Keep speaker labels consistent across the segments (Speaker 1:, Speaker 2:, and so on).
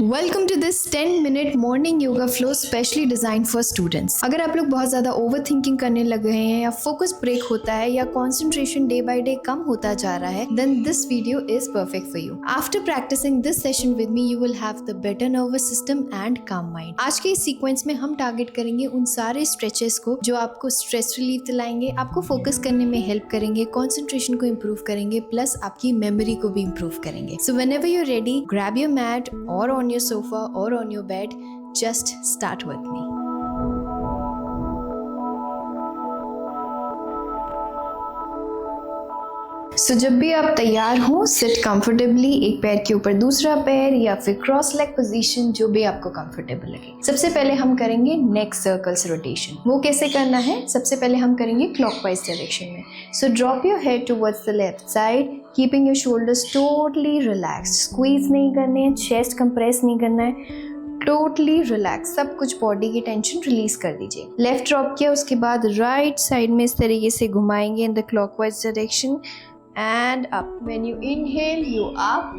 Speaker 1: Welcome to this 10-minute morning yoga flow specially design for students. अगर आप लोग बहुत ज्यादा ओवर थिंकिंग करने लग गए हैं या फोकस ब्रेक होता है या कंसंट्रेशन डे बाय डे कम होता जा रहा है, then this video is perfect for you. After practising this session with me you will have the better nervous system and calm mind. आज के इस सीक्वेंस में हम टारगेट करेंगे उन सारे स्ट्रेचेस को जो आपको स्ट्रेस रिलीफ दिलाएंगे, आपको फोकस करने में हेल्प करेंगे, कॉन्सेंट्रेशन को इम्प्रूव करेंगे, प्लस आपकी मेमोरी को भी इम्प्रूव करेंगे। So whenever you are ready, grab your mat और on your sofa or on your bed, just start with me. So जब भी आप तैयार हो, सिट कंफर्टेबली, एक पैर के ऊपर दूसरा पैर या फिर क्रॉस लेग पोजीशन, जो भी आपको कंफर्टेबल लगे। सबसे पहले हम करेंगे नेक सर्कल्स रोटेशन। वो कैसे करना है? सबसे पहले हम करेंगे क्लॉकवाइज डायरेक्शन में। So drop your head towards the left side, keeping your shoulders totally relaxed. Squeeze नहीं करने हैं, चेस्ट कंप्रेस नहीं करना है, टोटली रिलैक्स। सब कुछ बॉडी की टेंशन रिलीज कर दीजिए। लेफ्ट ड्रॉप किया, उसके बाद राइट साइड में इस तरीके से घुमाएंगे in the clockwise direction and up. When you inhale, you up,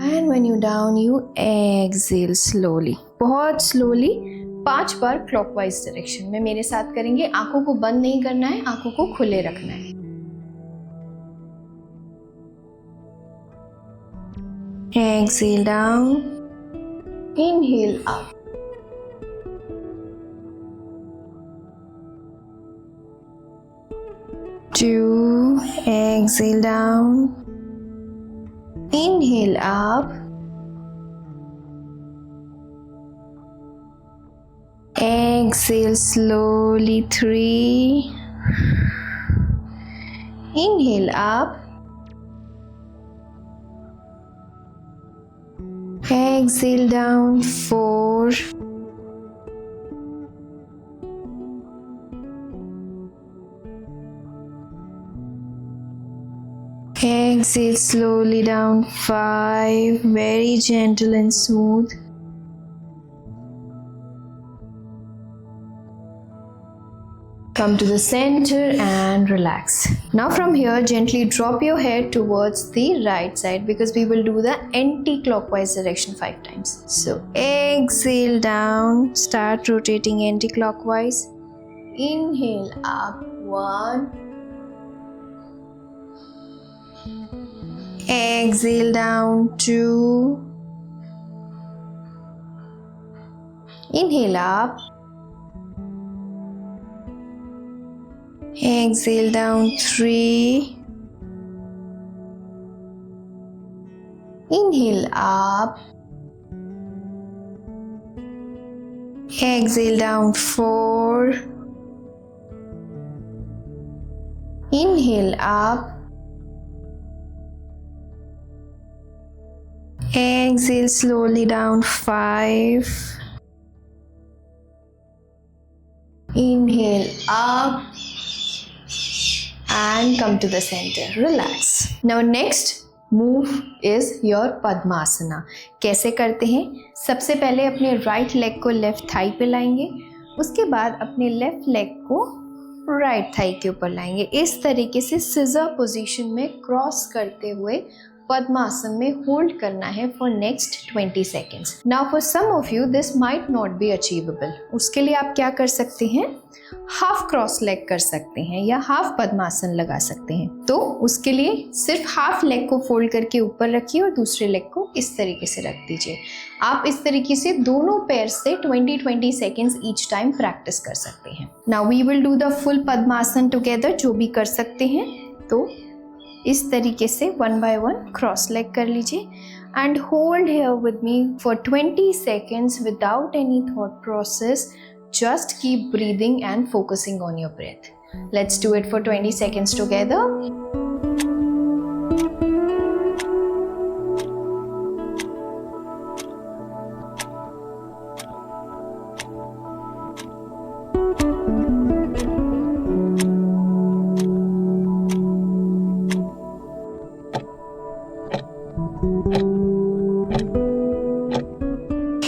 Speaker 1: and when you down, you exhale slowly. बहुत slowly 5 बार clockwise direction में मेरे साथ करेंगे। आंखों को बंद नहीं करना है, आंखों को खुले रखना है। Exhale down, inhale up. 2, exhale down, inhale up, exhale slowly. 3, inhale up, exhale down. 4, exhale slowly down. 5, very gentle and smooth. Come to the center and relax. Now from here, gently drop your head towards the right side because we will do the anti-clockwise direction 5 times. So exhale down, start rotating anti-clockwise. Inhale up, 1. Exhale down, 2. Inhale up. Exhale down, 3. Inhale up. Exhale down, 4. Inhale up. Exhale slowly down, 5. Inhale up and come to the center. Relax. Now next move is your Padmasana. कैसे करते हैं? सबसे पहले अपने right leg को left thigh पे लाएंगे, उसके बाद अपने लेफ्ट लेग को राइट थाई के ऊपर लाएंगे। इस तरीके से सिजर पोजीशन में क्रॉस करते हुए पद्मासन में होल्ड करना है for next 20 seconds. Now for some of you this might not be achievable. उसके लिए आप क्या कर सकते हैं? हाफ क्रॉस लेग कर सकते हैं या हाफ पद्मासन लगा सकते हैं। तो उसके लिए सिर्फ हाफ लेग को फोल्ड करके ऊपर रखिए और दूसरे लेग को इस तरीके से रख दीजिए। आप इस तरीके से दोनों पैर से 20 सेकेंड्स ईच टाइम प्रैक्टिस कर सकते हैं। Now we will do the full Padmasana together. जो भी कर सकते हैं तो इस तरीके से 1 by 1 क्रॉस लेग कर लीजिए and hold here with me for 20 seconds without any thought process. Just keep breathing and focusing on your breath. Let's do it for 20 seconds together.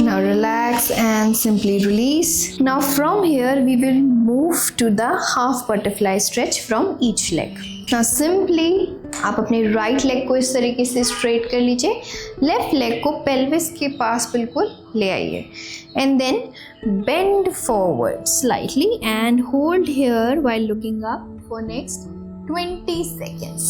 Speaker 1: Now relax and simply release. Now from here we will move to the half butterfly stretch from each leg. Now simply आप अपने right leg को इस तरीके से straight कर लीजिए, left leg को pelvis के पास बिल्कुल ले आइए and then bend forward slightly and hold here while looking up for next 20 seconds.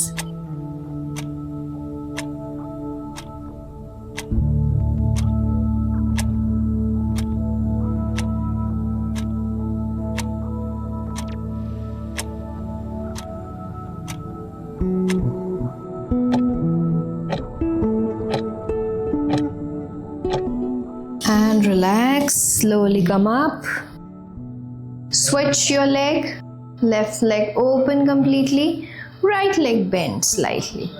Speaker 1: And relax, slowly come up. Switch your leg, left leg open completely, right leg bend slightly.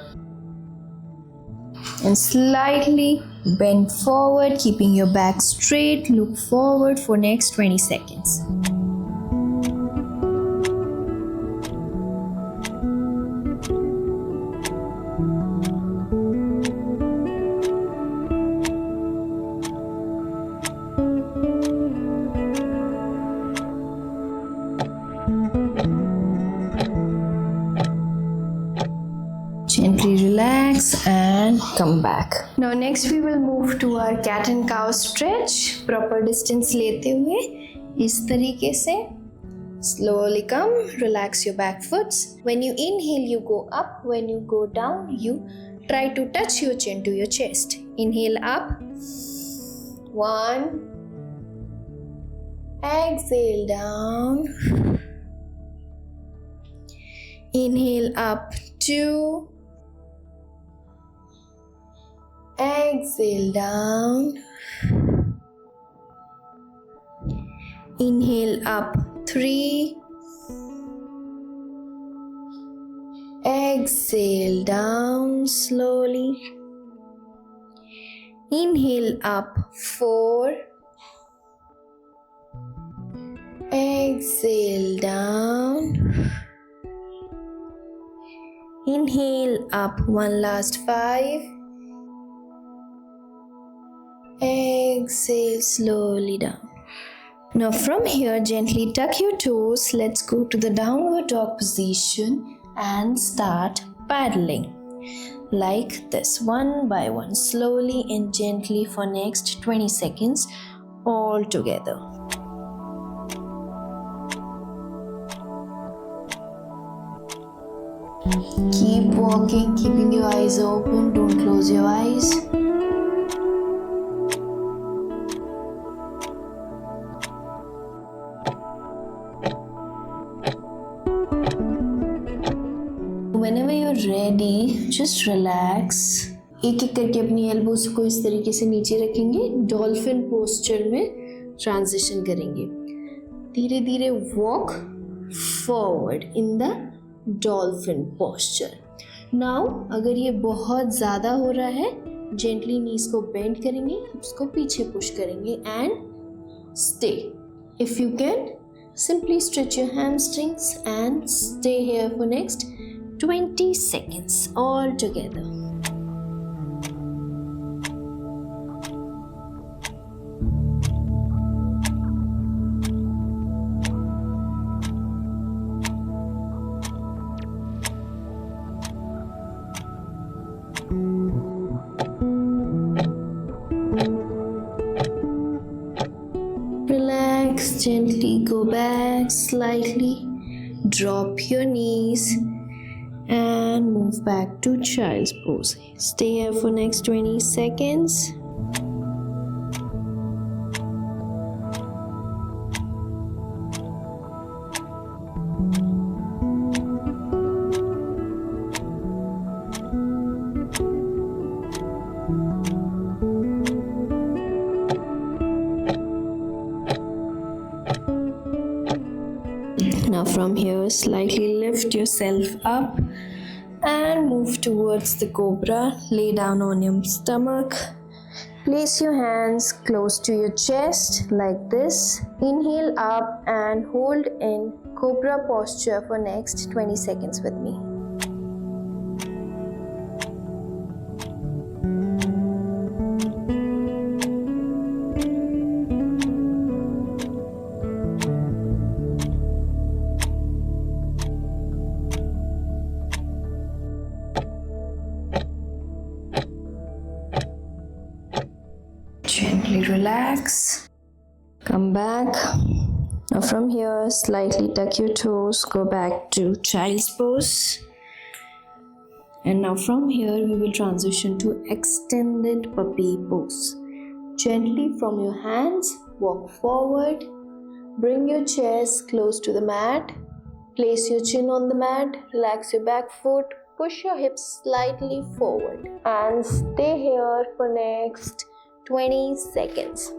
Speaker 1: And slightly bend forward, keeping your back straight. Look forward for next 20 seconds. Gently relax and come back. Now next we will move to our cat and cow stretch. Proper distance लेते हुए इस तरीके से slowly come, relax your back foots. When you inhale you go up, when you go down you try to touch your chin to your chest. Inhale up, 1, exhale down, inhale up, 2, exhale down, inhale up, 3, exhale down slowly, inhale up, 4, exhale down, inhale up, one last 5, exhale slowly down. Now from here gently tuck your toes. Let's go to the downward dog position and start paddling like this, one by one, slowly and gently for next 20 seconds all together. Keep walking, keeping your eyes open, don't close your eyes. Whenever you're ready, just relax. एक एक करके अपनी elbows को इस तरीके से नीचे रखेंगे, डॉल्फिन पोस्चर में ट्रांजिशन करेंगे. धीरे धीरे walk forward in the dolphin posture. Now अगर ये बहुत ज़्यादा हो रहा है, जेंटली नीज को बेंड करेंगे, उसको पीछे पुश करेंगे and stay. If you can simply stretch your hamstrings and stay here for next 20 seconds all together. Relax, gently go back slightly, drop your knees and move back to child's pose. Stay here for next 20 seconds. Now from here slightly lift yourself up and move towards the cobra. Lay down on your stomach. Place your hands close to your chest like this. Inhale up and hold in cobra posture for next 20 seconds with me. Gently relax. Come back. Now from here, slightly tuck your toes. Go back to child's pose. And now from here, we will transition to extended puppy pose. Gently from your hands, walk forward. Bring your chest close to the mat. Place your chin on the mat. Relax your back foot. Push your hips slightly forward. And stay here for next 20 seconds.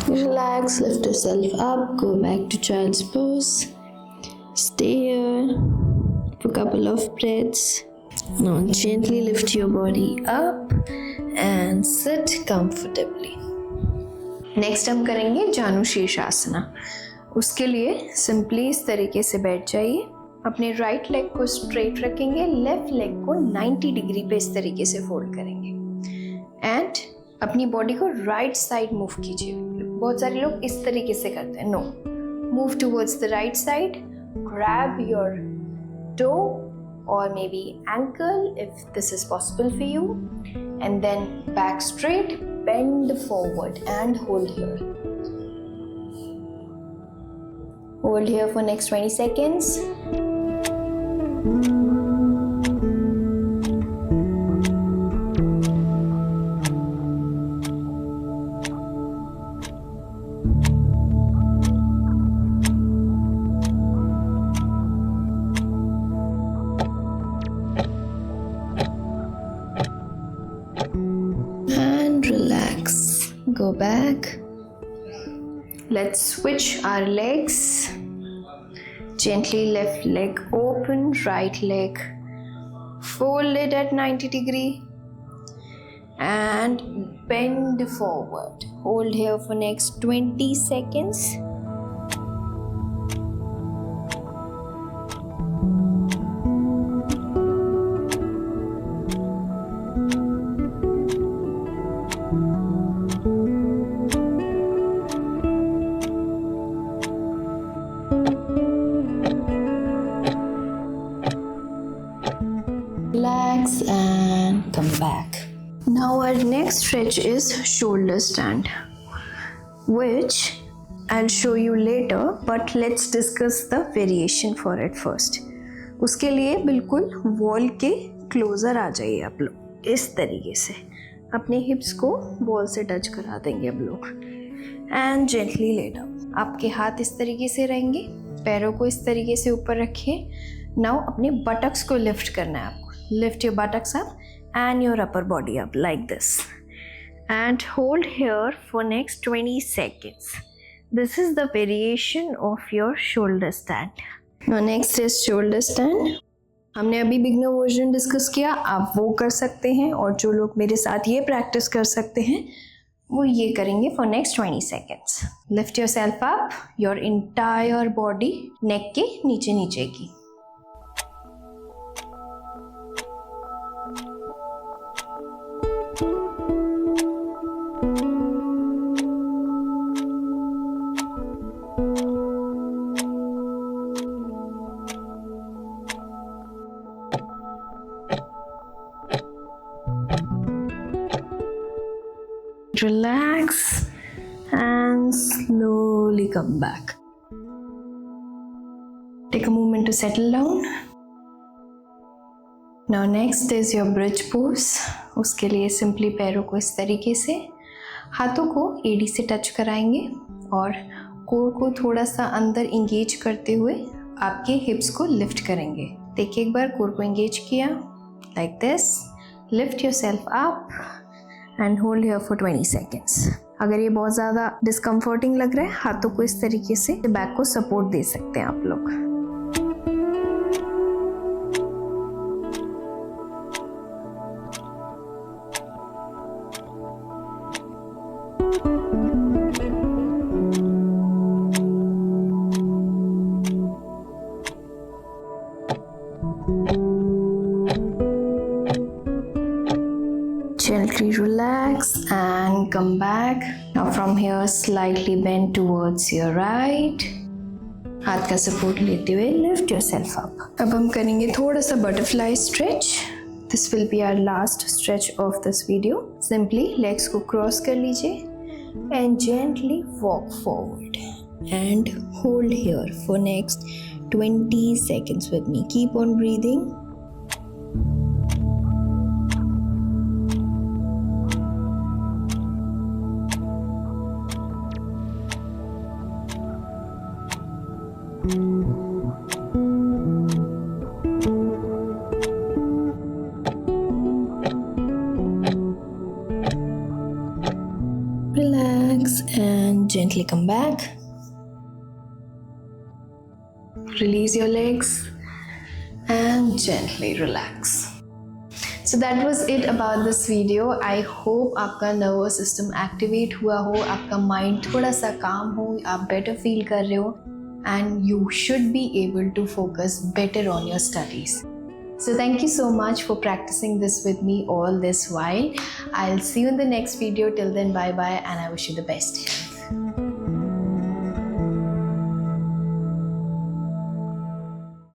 Speaker 1: Relax, lift yourself up, go back to child's pose. Stay here for a couple of breaths. Now gently lift your body up and sit comfortably. Next हम करेंगे जानु शीर्षासना. उसके लिए simply इस तरीके से बैठ जाइए. अपने राइट लेग को स्ट्रेट रखेंगे, लेफ्ट लेग को 90 डिग्री पे इस तरीके से फोल्ड करेंगे एंड अपनी बॉडी को राइट साइड मूव कीजिए. बहुत सारे लोग इस तरीके से करते हैं. No, move towards the right side, grab your toe or maybe ankle if this is possible for you, and then back straight, bend forward and hold here. Hold here for next 20 seconds. Go back. Let's switch our legs. Gently left leg open, right leg folded at 90 degree and bend forward. Hold here for next 20 seconds. Relax and come back. Now our next stretch is shoulder stand, which I'll show you later, but let's discuss the variation for it first. उसके लिए बिल्कुल wall के closure आ जाइए आप लोग. इस तरीके से अपने हिप्स को वॉल से टच करा देंगे अब लोग एंड जेंटली लेट अप. आपके हाथ इस तरीके से रहेंगे, पैरों को इस तरीके से ऊपर रखिए. नाउ अपने बटक्स को लिफ्ट करना है आपको. Lift your buttocks up and your upper body up like this and hold here for next 20 seconds. This is the variation of your shoulder stand. Now next is shoulder stand. हमने अभी beginner version discuss किया, आप वो कर सकते हैं और जो लोग मेरे साथ ये प्रैक्टिस कर सकते हैं वो ये करेंगे for next 20 seconds. Lift yourself up, your entire body, neck के नीचे नीचे की. Relax and slowly come back. Take a moment to settle down. Now next is your bridge pose. उसके लिए सिंपली पैरों को इस तरीके से, हाथों को एड़ी से टच कराएंगे और कोर को थोड़ा सा अंदर इंगेज करते हुए आपके हिप्स को लिफ्ट करेंगे. देखिए एक बार कोर को इंगेज किया like this. Lift yourself up and hold here for 20 seconds. अगर ये बहुत ज़्यादा डिस्कम्फर्टिंग लग रहा है, हाथों को इस तरीके से बैक को सपोर्ट दे सकते हैं आप लोग. Gently relax and come back. Now from here slightly bend towards your right. हाथ का सपोर्ट लेते हुए लिफ्ट योरसेल्फ अप. अब हम करेंगे थोड़ा सा butterfly stretch. This will be our last stretch of this video. Simply legs को क्रॉस कर लीजिए and gently walk forward and hold here for next 20 seconds with me. Keep on breathing. Relax and gently come back. Release your legs and gently relax. So that was it about this video. I hope आपका nervous system activate हुआ हो, आपका mind थोड़ा सा calm हो, आप better feel कर रहे हो, and you should be able to focus better on your studies. So thank you so much for practicing this with me all this while. I'll see you in the next video. Till then, bye bye, and I wish you the best.